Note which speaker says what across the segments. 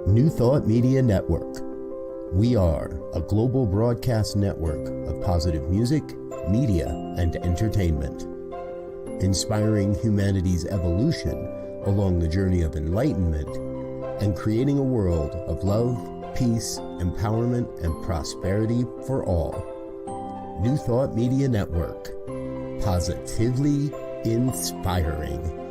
Speaker 1: New Thought Media Network. We are a global broadcast network of positive music, media, and entertainment, inspiring humanity's evolution along the journey of enlightenment and creating a world of love, peace, empowerment, and prosperity for all. New Thought Media Network. Positively inspiring.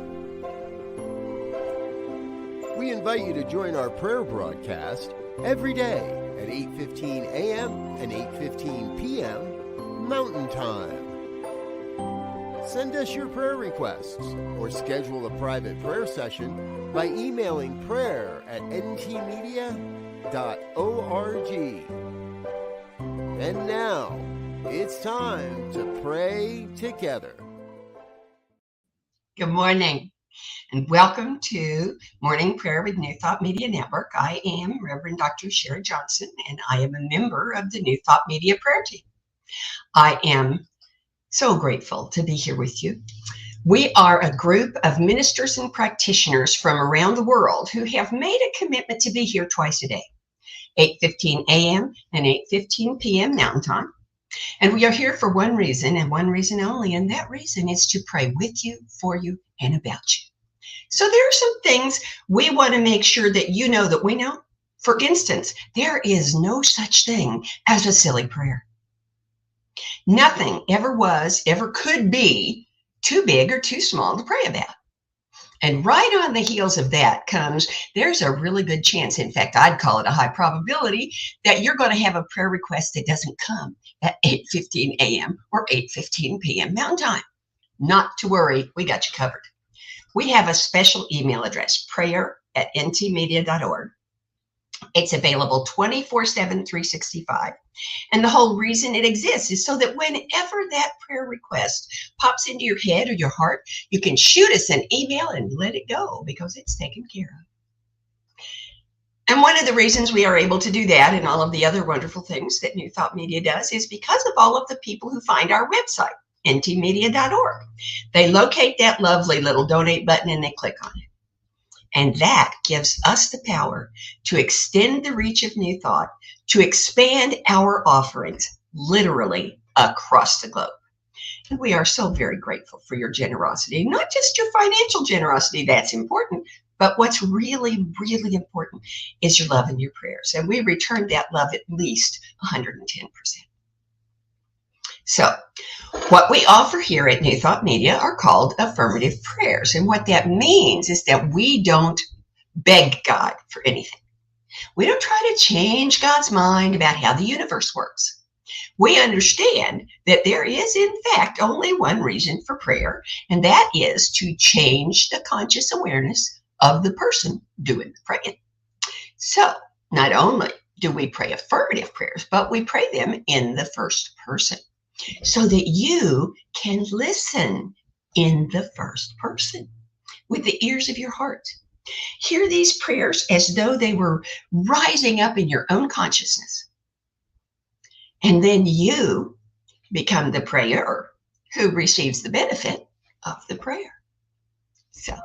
Speaker 2: We invite you to join our prayer broadcast every day at 8:15 a.m. and 8:15 p.m. Mountain Time. Send us your prayer requests or schedule a private prayer session by emailing prayer@ntmedia.org. And now, it's time to pray together.
Speaker 3: Good morning, and welcome to Morning Prayer with New Thought Media Network. I am Reverend Dr. Sharri Johnson, and I am a member of the New Thought Media Prayer Team. I am so grateful to be here with you. We are a group of ministers and practitioners from around the world who have made a commitment to be here twice a day, 8:15 a.m. and 8:15 p.m. Mountain Time. And we are here for one reason and one reason only, and that reason is to pray with you, for you, and about you. So there are some things we want to make sure that you know that we know. For instance, there is no such thing as a silly prayer. Nothing ever was, ever could be too big or too small to pray about. And right on the heels of that comes, there's a really good chance, in fact, I'd call it a high probability, that you're going to have a prayer request that doesn't come at 8:15 a.m. or 8:15 p.m. Mountain Time. Not to worry, we got you covered. We have a special email address, prayer@ntmedia.org. It's available 24/7, 365. And the whole reason it exists is so that whenever that prayer request pops into your head or your heart, you can shoot us an email and let it go because it's taken care of. And one of the reasons we are able to do that and all of the other wonderful things that New Thought Media does is because of all of the people who find our website, ntmedia.org. They locate that lovely little donate button and they click on it. And that gives us the power to extend the reach of New Thought, to expand our offerings literally across the globe. And we are so very grateful for your generosity, not just your financial generosity, that's important, but what's really, really important is your love and your prayers. And we return that love at least 110%. So what we offer here at New Thought Media are called affirmative prayers. And what that means is that we don't beg God for anything. We don't try to change God's mind about how the universe works. We understand that there is, in fact, only one reason for prayer, and that is to change the conscious awareness of the person doing the praying. So not only do we pray affirmative prayers, but we pray them in the first person, so that you can listen in the first person with the ears of your heart. Hear these prayers as though they were rising up in your own consciousness. And then you become the prayer who receives the benefit of the prayer. So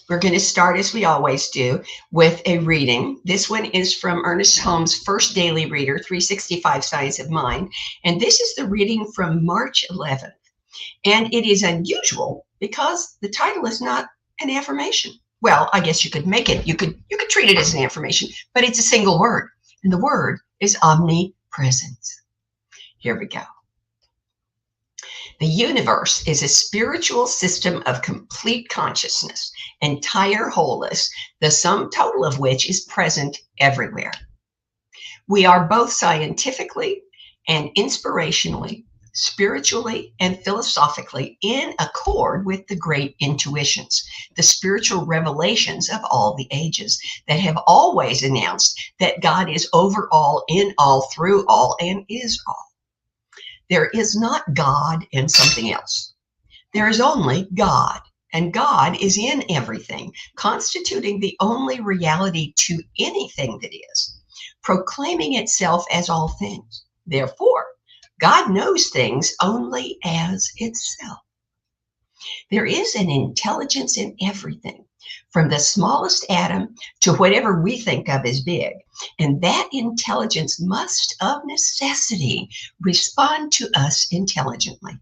Speaker 3: we're going to start, as we always do, with a reading. This one is from Ernest Holmes' first daily reader, 365 Science of Mind. And this is the reading from March 11th. And it is unusual because the title is not an affirmation. Well, I guess you could make it, you could treat it as an affirmation, but it's a single word. And the word is omnipresence. Here we go. The universe is a spiritual system of complete consciousness, entire wholeness, the sum total of which is present everywhere. We are both scientifically and inspirationally, spiritually and philosophically in accord with the great intuitions, the spiritual revelations of all the ages that have always announced that God is over all, in all, through all, and is all. There is not God and something else. There is only God, and God is in everything, constituting the only reality to anything that is, proclaiming itself as all things. Therefore, God knows things only as itself. There is an intelligence in everything, from the smallest atom to whatever we think of as big. And that intelligence must, of necessity, respond to us intelligently.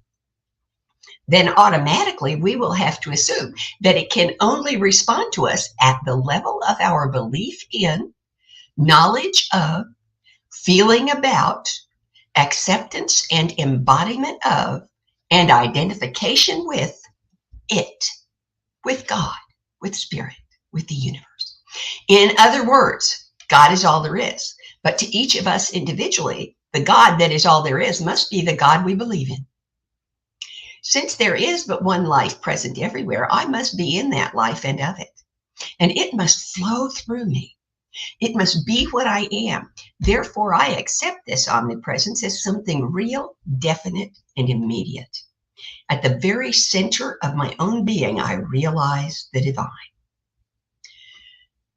Speaker 3: Then automatically we will have to assume that it can only respond to us at the level of our belief in, knowledge of, feeling about, acceptance and embodiment of, and identification with it, with God, with Spirit, with the universe. In other words, God is all there is. But to each of us individually, the God that is all there is must be the God we believe in. Since there is but one life present everywhere, I must be in that life and of it. And it must flow through me. It must be what I am. Therefore, I accept this omnipresence as something real, definite, and immediate. At the very center of my own being, I realize the divine.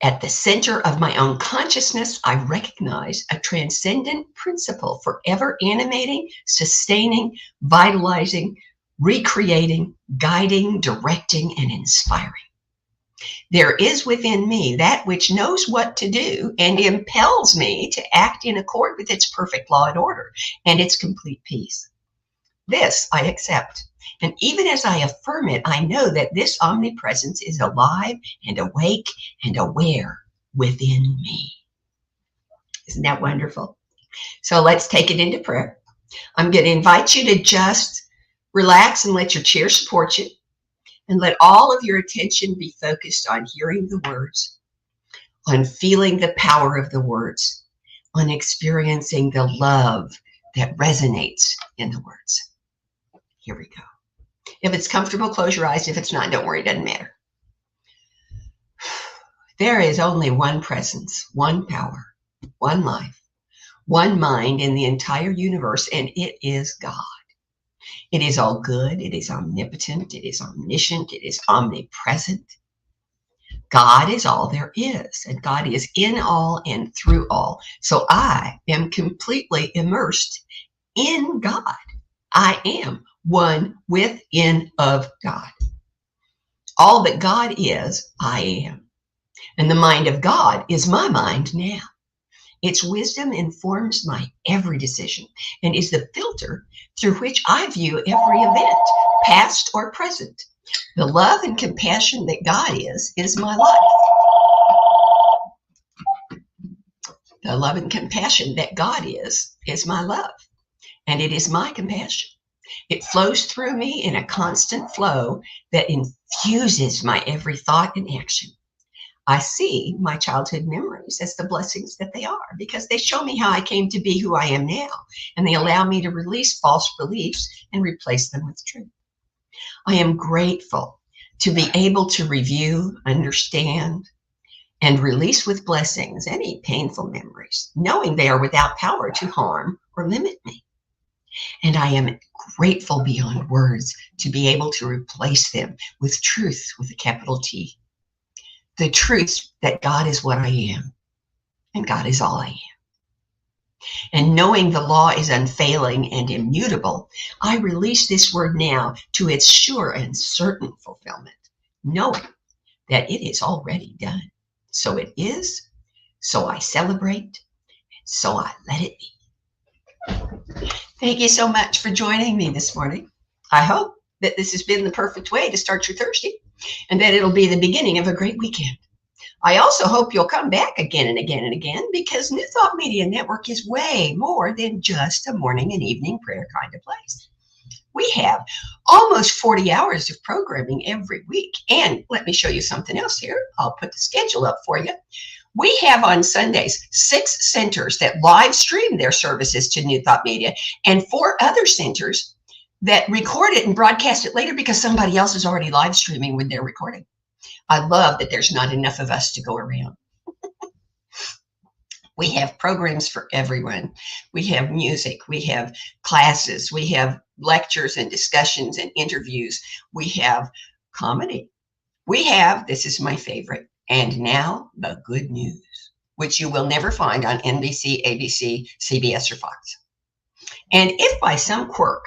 Speaker 3: At the center of my own consciousness, I recognize a transcendent principle forever animating, sustaining, vitalizing, recreating, guiding, directing, and inspiring. There is within me that which knows what to do and impels me to act in accord with its perfect law and order and its complete peace. This I accept. And even as I affirm it, I know that this omnipresence is alive and awake and aware within me. Isn't that wonderful? So let's take it into prayer. I'm going to invite you to just relax and let your chair support you, and let all of your attention be focused on hearing the words, on feeling the power of the words, on experiencing the love that resonates in the words. Here we go. If it's comfortable, close your eyes. If it's not, don't worry, it doesn't matter. There is only one presence, one power, one life, one mind in the entire universe, and it is God. It is all good. It is omnipotent. It is omniscient. It is omnipresent. God is all there is, and God is in all and through all. So I am completely immersed in God. I am one within of God. All that God is, I am. And the mind of God is my mind now. Its wisdom informs my every decision and is the filter through which I view every event, past or present. The love and compassion that God is my life. The love and compassion that God is my love, and it is my compassion. It flows through me in a constant flow that infuses my every thought and action. I see my childhood memories as the blessings that they are, because they show me how I came to be who I am now, and they allow me to release false beliefs and replace them with truth. I am grateful to be able to review, understand, and release with blessings any painful memories, knowing they are without power to harm or limit me. And I am grateful beyond words to be able to replace them with truth with a capital T. The truth that God is what I am, and God is all I am. And knowing the law is unfailing and immutable, I release this word now to its sure and certain fulfillment, knowing that it is already done. So it is, so I celebrate, so I let it be. Thank you so much for joining me this morning. I hope that this has been the perfect way to start your Thursday, and that it'll be the beginning of a great weekend. I also hope you'll come back again and again and again, because New Thought Media Network is way more than just a morning and evening prayer kind of place. We have almost 40 hours of programming every week. And let me show you something else here. I'll put the schedule up for you. We have on Sundays 6 centers that live stream their services to New Thought Media, and 4 other centers that record it and broadcast it later because somebody else is already live streaming with their recording. I love that there's not enough of us to go around. We have programs for everyone. We have music, we have classes, we have lectures and discussions and interviews. We have comedy. We have, this is my favorite, and now the good news, which you will never find on NBC, ABC, CBS, or Fox. And if by some quirk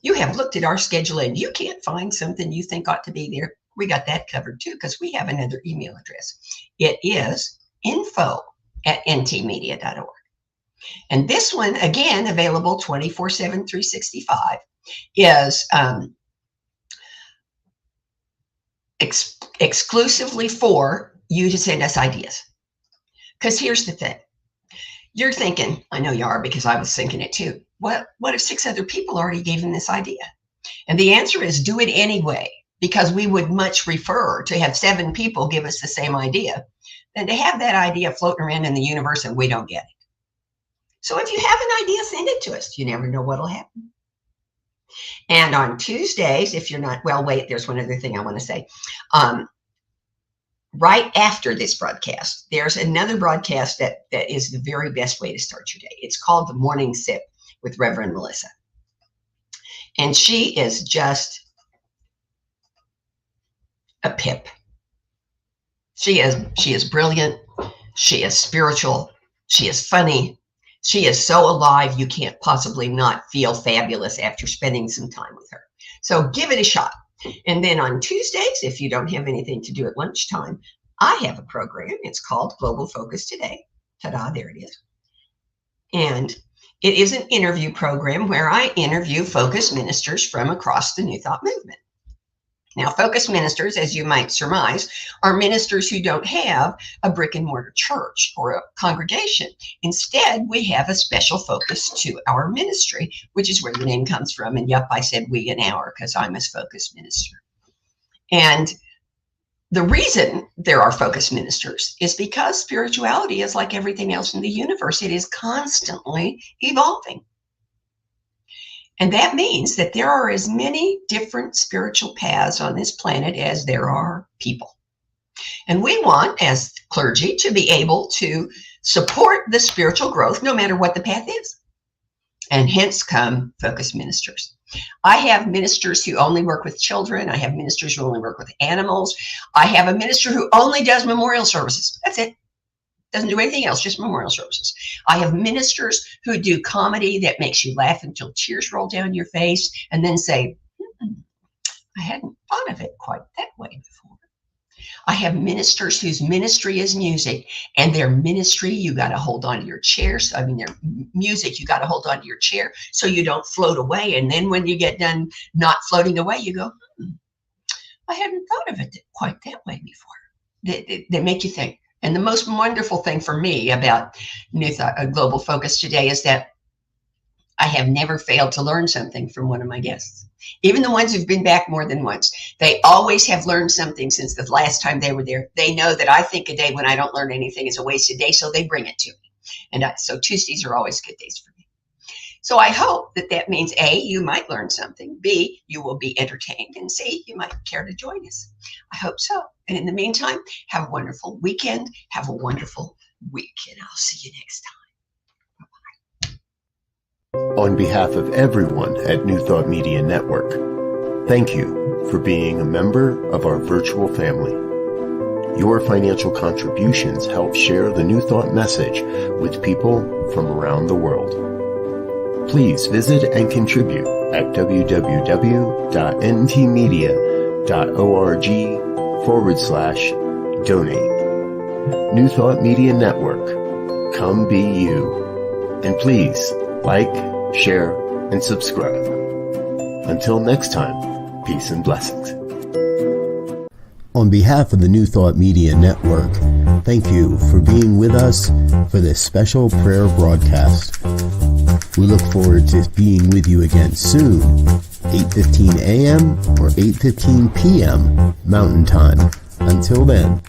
Speaker 3: you have looked at our schedule and you can't find something you think ought to be there, we got that covered too, because we have another email address. It is info@ntmedia.org. And this one, again, available 24/7, 365, is exclusively for you to send us ideas. Because here's the thing. You're thinking, I know you are because I was thinking it too. What if 6 other people already gave them this idea? And the answer is do it anyway, because we would much prefer to have 7 people give us the same idea than to have that idea floating around in the universe and we don't get it. So if you have an idea, send it to us. You never know what'll happen. And on Tuesdays, if you're not, well, wait, there's one other thing I want to say. Right after this broadcast, there's another broadcast that is the very best way to start your day. It's called The Morning Sip with Reverend Melissa. And she is just a pip. She is brilliant. She is spiritual. She is funny. She is so alive, you can't possibly not feel fabulous after spending some time with her. So give it a shot. And then on Tuesdays, if you don't have anything to do at lunchtime, I have a program. It's called Global Focus Today. Ta-da, there it is. And it is an interview program where I interview focus ministers from across the New Thought movement. Now, focus ministers, as you might surmise, are ministers who don't have a brick and mortar church or a congregation. Instead, we have a special focus to our ministry, which is where the name comes from. And yep, I said we an hour because I'm a focus minister. And the reason there are focus ministers is because spirituality is like everything else in the universe. It is constantly evolving. And that means that there are as many different spiritual paths on this planet as there are people. And we want, as clergy, to be able to support the spiritual growth no matter what the path is. And hence come focus ministers. I have ministers who only work with children. I have ministers who only work with animals. I have a minister who only does memorial services. That's it. Doesn't do anything else, just memorial services. I have ministers who do comedy that makes you laugh until tears roll down your face and then say, I hadn't thought of it quite that way before. I have ministers whose ministry is music, and their ministry, you got to hold on to your chair. So, their music, you got to hold on to your chair so you don't float away. And then when you get done not floating away, you go, I hadn't thought of it quite that way before. They make you think. And the most wonderful thing for me about New Thought, Global Focus Today is that I have never failed to learn something from one of my guests. Even the ones who've been back more than once, they always have learned something since the last time they were there. They know that I think a day when I don't learn anything is a wasted day, so they bring it to me. And so Tuesdays are always good days for me. So I hope that means A, you might learn something, B, you will be entertained, and C, you might care to join us. I hope so. And in the meantime, have a wonderful weekend. Have a wonderful week, and I'll see you next time. Bye-bye.
Speaker 2: On behalf of everyone at New Thought Media Network, thank you for being a member of our virtual family. Your financial contributions help share the New Thought message with people from around the world. Please visit and contribute at www.ntmedia.org/donate. New Thought Media Network. Come be you. And please like, share, and subscribe. Until next time, peace and blessings.
Speaker 1: On behalf of the New Thought Media Network, thank you for being with us for this special prayer broadcast. We look forward to being with you again soon, 8:15 a.m. or 8:15 p.m. Mountain Time. Until then.